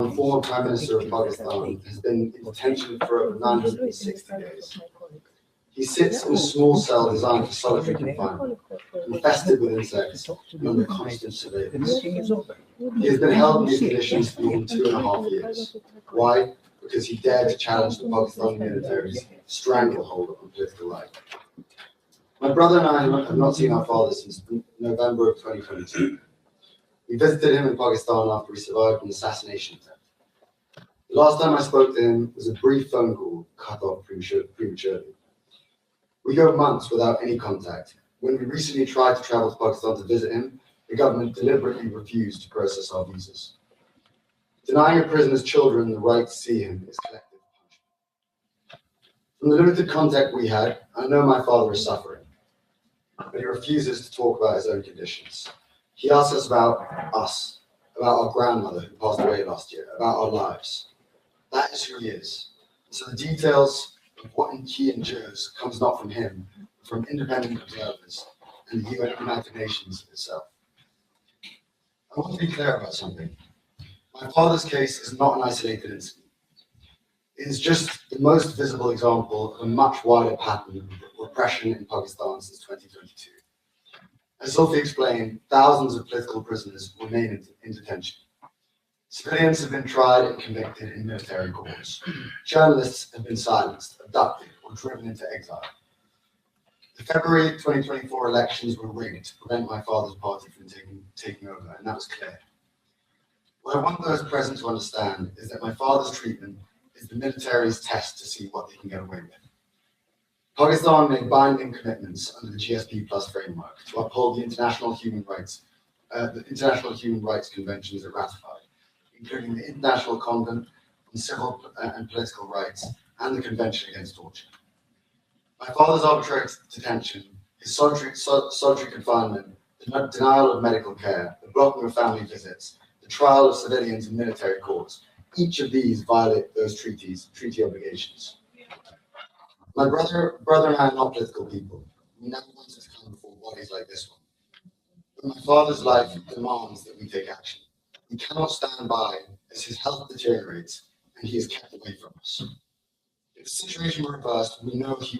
the former Prime Minister of Pakistan, has been in detention for over 960 days. He sits in a small cell designed for solitary confinement, infested with insects and under constant surveillance. He has been held in these conditions for more than 2.5 years. Why? Because he dared to challenge the Pakistani military's stranglehold on political life. My brother and I have not seen our father since November of 2022. We visited him in Pakistan after he survived an assassination attempt. The last time I spoke to him was a brief phone call cut off prematurely. We go months without any contact. When we recently tried to travel to Pakistan to visit him, the government deliberately refused to process our visas. Denying a prisoner's children the right to see him is collective punishment. From the limited contact we had, I know my father is suffering, but he refuses to talk about his own conditions. He asks us, about our grandmother who passed away last year, about our lives. That is who he is. So the details of what he endures comes not from him, but from independent observers and the United Nations itself. I want to be clear about something. My father's case is not an isolated incident. It is just the most visible example of a much wider pattern of repression in Pakistan since 2022. As Sophie explained, thousands of political prisoners remain in detention. Civilians have been tried and convicted in military courts. Journalists have been silenced, abducted, or driven into exile. The February 2024 elections were rigged to prevent my father's party from taking over, and that was clear. What I want those present to understand is that my father's treatment is the military's test to see what they can get away with. Pakistan made binding commitments under the GSP Plus framework to uphold the international human rights conventions it ratified, including the International Convention on Civil and Political Rights and the Convention Against Torture. My father's arbitrary detention, his solitary confinement, the denial of medical care, the blocking of family visits, the trial of civilians in military courts, each of these violate those treaty obligations. My brother and I are not political people. We never wanted to come before bodies like this one. But my father's life demands that we take action. We cannot stand by as his health deteriorates and he is kept away from us. If the situation were reversed, we know he